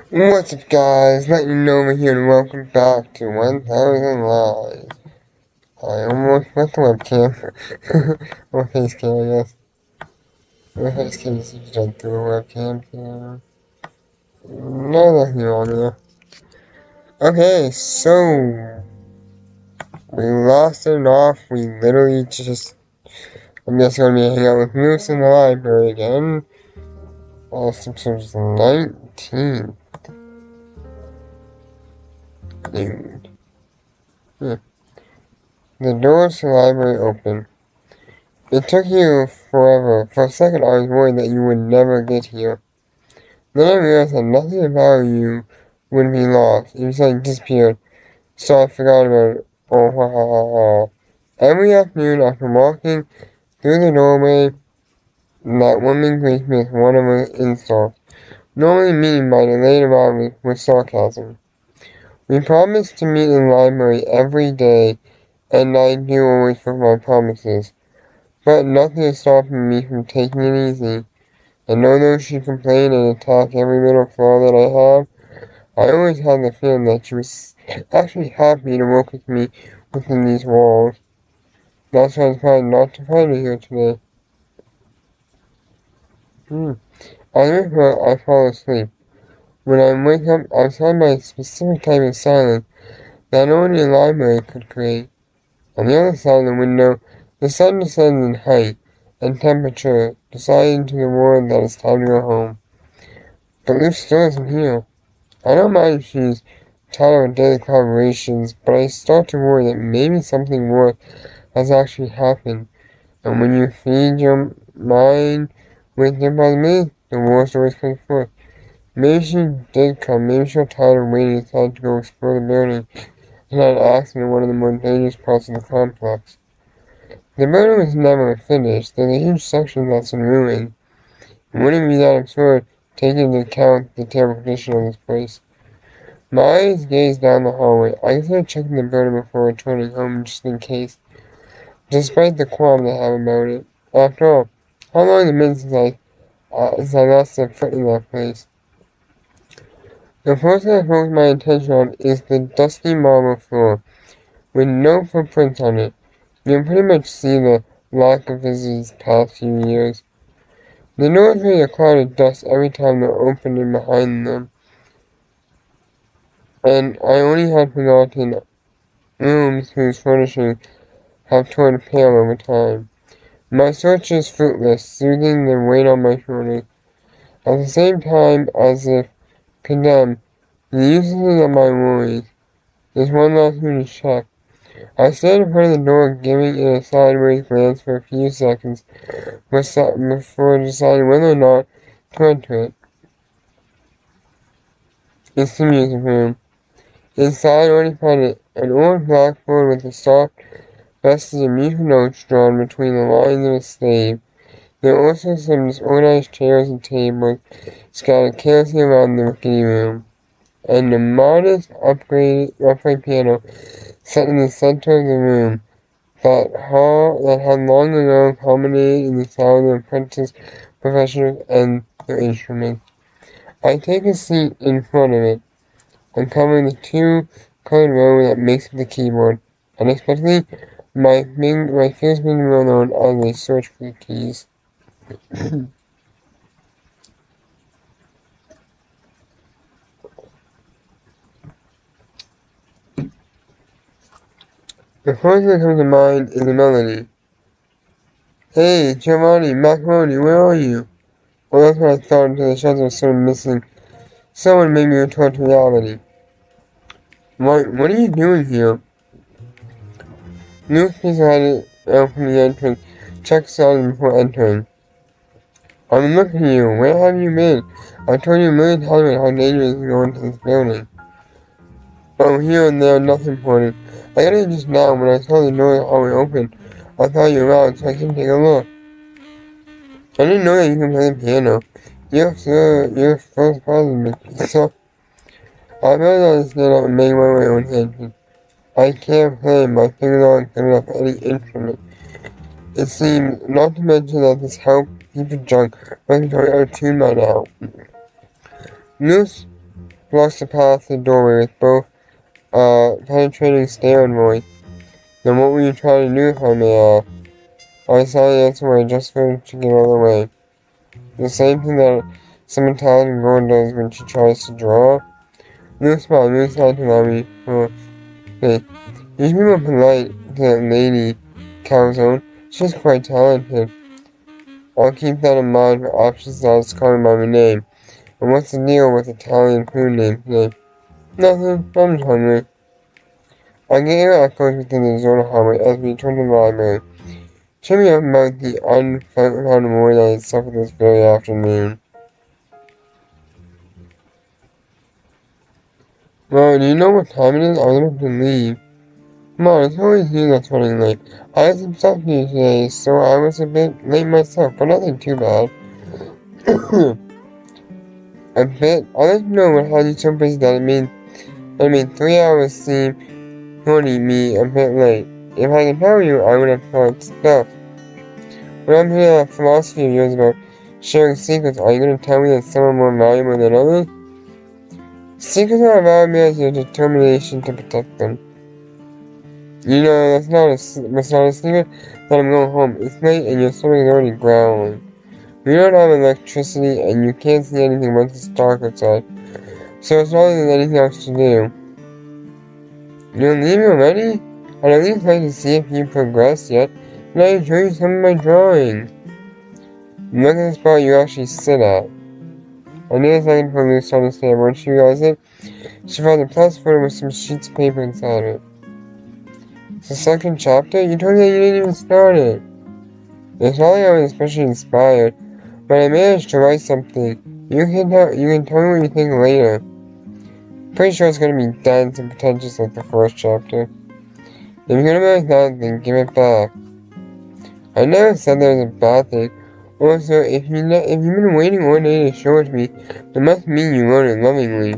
What's up, guys? Let you know over here and welcome back to 1000 Lives. I almost left the webcam. Or face cam, I guess. Or face cam is done through a webcam, so... No, nothing wrong there. Okay, so... We lost it off. We literally just... I'm just gonna be hanging out with Moose in the library again. Since 19. Dude. The doors to the library open. It took you forever. For a second I was worried that you would never get here. Then I realized that nothing about you would be lost. You just disappeared. So I forgot about it. Oh, ha ha ha ha. Every afternoon after walking through the doorway, that woman greets me with one of her insults, normally meaning by delayed arrival with sarcasm. We promised to meet in the library every day, and I do always fulfill my promises. But nothing is stopping me from taking it easy. And although she complained and attacked every little flaw that I have, I always had the feeling that she was actually happy to work with me within these walls. That's why I decided not to find her here today. As with her, I fall asleep. When I wake up, I'm surrounded by a specific type of silence that only a library could create. On the other side of the window, the sun descends in height and temperature, deciding to the world that it's time to go home. But Luke still isn't here. I don't mind if she's tired of daily collaborations, but I start to worry that maybe something worse has actually happened. And when you feed your mind with your possibilities, the worst always comes forth. Maybe she did come, maybe she got tired of waiting and decided to go explore the building, and had an accident in one of the more dangerous parts of the complex. The building was never finished. There's a huge section that's in ruins. It wouldn't be that absurd, taking into account the terrible condition of this place. My eyes gazed down the hallway. I considered checking the building before returning home just in case, despite the qualm I have about it. After all, how long has it been since I last set foot in that place? The first thing I focus my attention on is the dusty marble floor, with no footprints on it. You can pretty much see the lack of visitors past few years. The doors raise a cloud of dust every time they're opened and behind them, and I only had forgotten rooms whose furnishings have turned pale over time. My search is fruitless, soothing the weight on my shoulders. At the same time, as if condemned, the uselessness of my worries. There's one last thing to check. I stood in front of the door, giving it a sideways glance for a few seconds before deciding whether or not to enter it. It's the music room. Inside, I already found an old blackboard with a soft vestige of music notes drawn between the lines of a slave. There are also some disorganized chairs and tables scattered carelessly around the rickety room, and a modest upright piano set in the center of the room that had long ago culminated in the sound of apprentice professionals and their instruments. I take a seat in front of it, uncovering the two-colored row that makes up the keyboard. Unexpectedly, my fingers begin to roll on as they search for the keys. The first that comes to mind is a melody. Hey, Giovanni, Macaroni, where are you? Well, that's what I thought until the shadows were sort of missing. Someone made me return to reality. What are you doing here? Newspaper had it out from the entrance. Check sounded before entering. I've been looking for you. Where have you been? I told you a million times how dangerous it is to go into this building. Oh, here and there, nothing important. I got here just now when I saw the door of the hallway open. I thought you were out, so I came to take a look. I didn't know that you can play the piano. You're first positive, so I realized I stood up and made my way on attention. I can't play, my fingers aren't good enough for any instrument. It seems, not to mention that this help heap of junk must be totally out of tune by now. Noose blocks the path to the doorway with both penetrating stare and voice. Then what were you trying to do, if I may ask? I saw the answer where I just wanted to get out of the way. The same thing that some Italian girl does when she tries to draw. Luke smiled, Luke tried to allow me for faith. You should be more polite to that lady, Calzone. She's quite talented. I'll keep that in mind for options that is calling by my name. And what's the deal with Italian food names today? Nothing, I'm just hungry. I get your echoes within the zone of hallway as we return to the library. Cheer me up about the unfound war that I suffered this very afternoon. Well, do you know what time it is? I was about to leave. Come on, it's always you that's running late. I had some stuff to do today, so I was a bit late myself, but nothing too bad. A bit? I'll let you know what had you so busy that I mean 3 hours seem holding me a bit late. If I can tell you, I would have thought stuff. When I'm hearing that philosophy of yours about sharing secrets, are you going to tell me that some are more valuable than others? Secrets are valuable as your determination to protect them. You know, that's not a secret that I'm going home. It's late and your stomach is already growling. We don't have electricity and you can't see anything once it's dark outside. So it's not like there's anything else to do. You're leaving already? I'd at least like to see if you progressed yet. And I can show you some of my drawing. Look at the spot you actually sit at. I need a second for Luce to understand. Once she realized it, she found a plus photo with some sheets of paper inside it. It's the second chapter? You told me that you didn't even start it. It's not like I was especially inspired, but I managed to write something. You can tell me what you think later. Pretty sure it's gonna be dense and pretentious like the first chapter. If you're gonna be like that, then give it back. I never said there was a bad thing. Also, if you've been waiting all day to show it to me, it must mean you wrote it lovingly.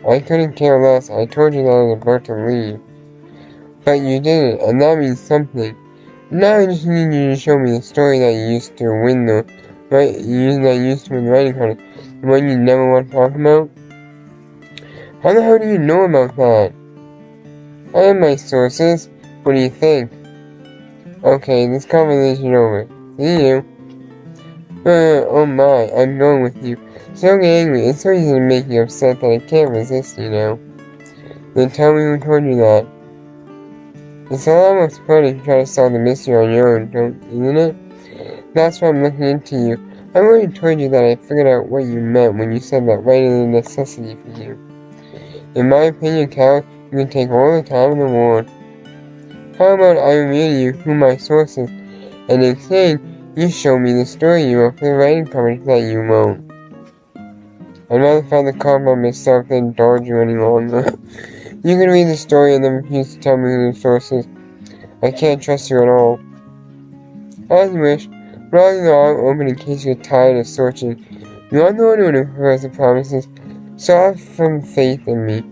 I couldn't care less. I told you that I was about to leave. But you didn't, and that means something. Now I just need you to show me the story that you used to win the writing credit, the one you never want to talk about. How the hell do you know about that? I have my sources. What do you think? Okay, this conversation over. See you. Oh my, I'm going with you. So angry, it's so easy to make you upset that I can't resist, you know. Then tell me who told you that. It's almost fun if you try to solve the mystery on your own, isn't it? That's why I'm looking into you. I already told you that I figured out what you meant when you said that writing is a necessity for you. In my opinion, Cal, you can take all the time in the world. How about I reveal you who my source is, and in exchange, you show me the story you wrote for the writing company that you wrote. I'd rather find the card by myself than indulge you any longer. You can read the story and then refuse to tell me who the source is. I can't trust you at all. As you wish, but I'll leave the arm open in case you're tired of searching. You're the only one who hears the promises, so have some faith in me.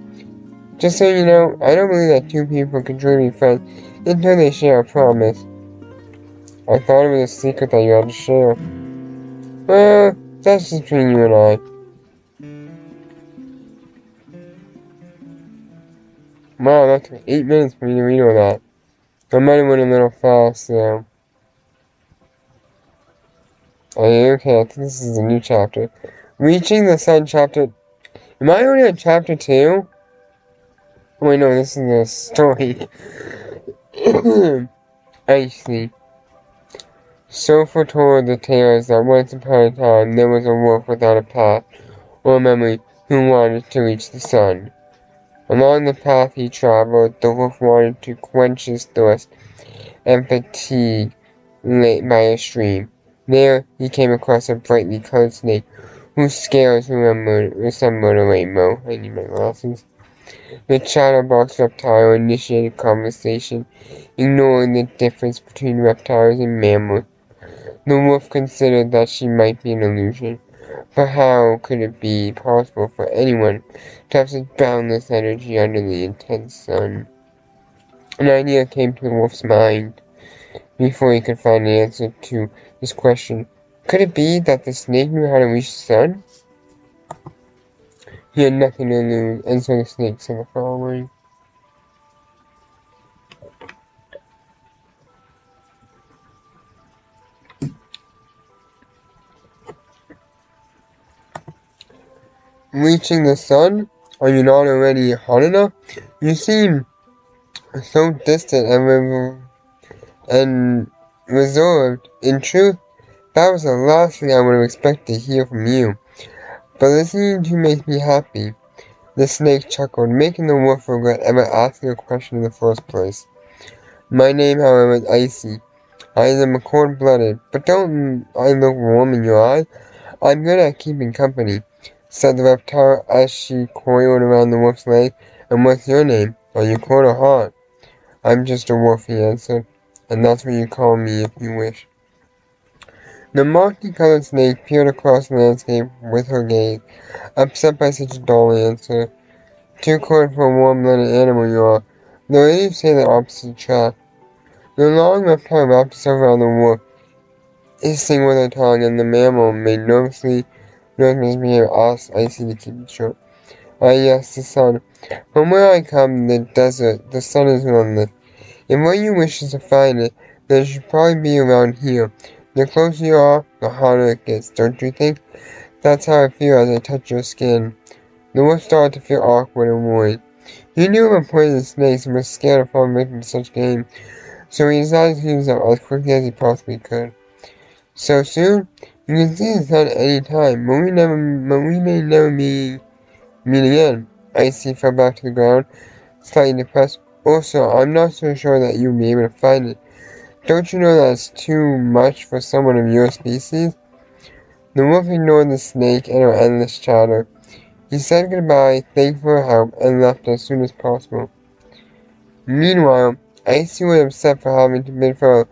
Just so you know, I don't believe that two people can truly be friends until they share a promise. I thought it was a secret that you had to share. Well, that's just between you and I. Wow, that took 8 minutes for me to read all that. I might have went a little fast, so. Okay, I think this is a new chapter. Reaching the Sun chapter. Am I already on chapter 2? Oh wait, no, this is the story. I see. So foretold the tales that once upon a time there was a wolf without a path or memory who wanted to reach the sun. Along the path he traveled, the wolf wanted to quench his thirst and fatigue late by a stream. There he came across a brightly colored snake whose scales resembled a rainbow. I need my glasses. The chatterbox reptile initiated conversation, ignoring the difference between reptiles and mammals. The wolf considered that she might be an illusion, but how could it be possible for anyone to have such boundless energy under the intense sun? An idea came to the wolf's mind. Before he could find an answer to his question, could it be that the snake knew how to reach the sun? He had nothing to lose, and so the snake said the following. Reaching the sun? Are you not already hot enough? You seem so distant and reserved. In truth, that was the last thing I would have expected to hear from you. But listening to you makes me happy. The snake chuckled, making the wolf regret ever asking a question in the first place. My name, however, is Icy. I am cold-blooded, but don't I look warm in your eyes? I'm good at keeping company, said the reptile as she coiled around the wolf's leg. And what's your name? Are you cold or hot? I'm just a wolf, he answered, and that's what you call me if you wish. The multicolored snake peered across the landscape with her gaze, upset by such a dull answer. Too cold for a warm-blooded animal you are, though I do say the opposite track. The long reptile wrapped itself around the wolf, hissing with her tongue, and the mammal made nervously misbehaved, asked Icy to keep it short. Ah, yes, the sun. From where I come, the desert, the sun is relentless. If what you wish is to find it, then it should probably be around here. The closer you are, the hotter it gets, don't you think? That's how I feel as I touch your skin. The wolf started to feel awkward and worried. He knew about poisonous snakes and was scared of falling victim to such game, so he decided to use them as quickly as he possibly could. So soon? You can see the sun any time, but we may never meet again. Icy fell back to the ground, slightly depressed. Also, I'm not so sure that you'll be able to find it. Don't you know that's too much for someone of your species? The wolf ignored the snake and her endless chatter. He said goodbye, thanked for her help, and left as soon as possible. Meanwhile, Icy was upset for having to bid farewell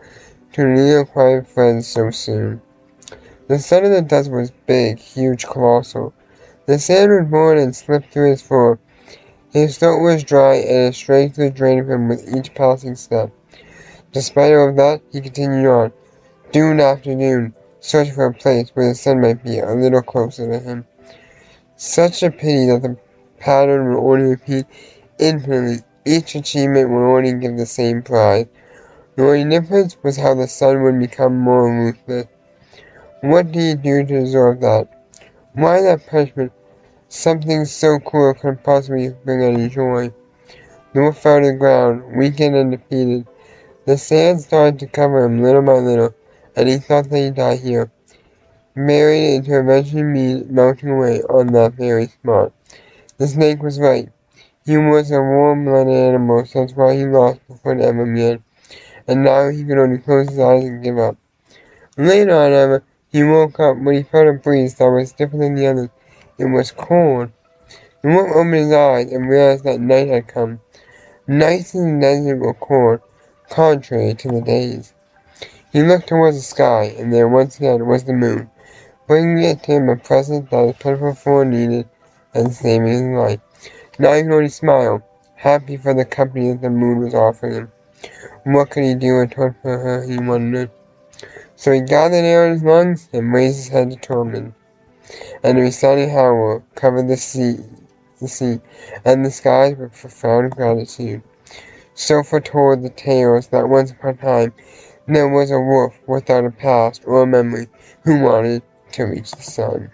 to her newly acquired friends so soon. The sun in the desert was big, huge, colossal. The sand was born and slipped through his fur. His throat was dry, and it strangely drained him with each passing step. Despite all of that, he continued on, dune after dune, searching for a place where the sun might be a little closer to him. Such a pity that the pattern would only repeat infinitely. Each achievement would only give the same prize. The only difference was how the sun would become more ruthless. What do you do to deserve that? Why that punishment? Something so cruel could possibly bring any joy. The wolf fell to the ground, weakened and defeated. The sand started to cover him little by little, and he thought that he'd die here, buried into eventually melting away on that very spot. The snake was right. He was a warm-blooded animal, so that's why he lost before it ever began, and now he could only close his eyes and give up. Later on, however, he woke up when he felt a breeze that was different than the others. It was cold. The wolf opened his eyes and realized that night had come. Nights in the desert were cold, contrary to the days. He looked towards the sky, and there once again was the moon, bringing it to him a present that his pitiful foe needed and saving his life. Now he could only smile, happy for the company that the moon was offering him. What could he do for her, he wondered. So he gathered air in his lungs and raised his head determined. And a resounding howl covered the sea, and the skies with profound gratitude. So foretold the tales that once upon a time there was a wolf without a past or a memory who wanted to reach the sun.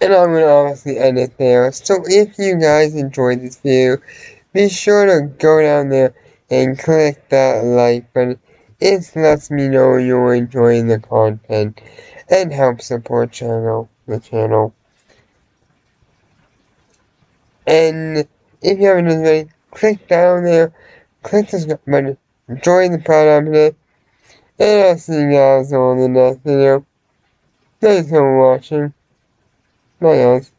And I'm going to obviously end it there. So if you guys enjoyed this video, be sure to go down there and click that like button. It lets me know you're enjoying the content and help support the channel. And if you haven't done already, click down there, click the subscribe button, join the Proud Optimist, and I'll see you guys on the next video. Thanks for watching. Bye guys.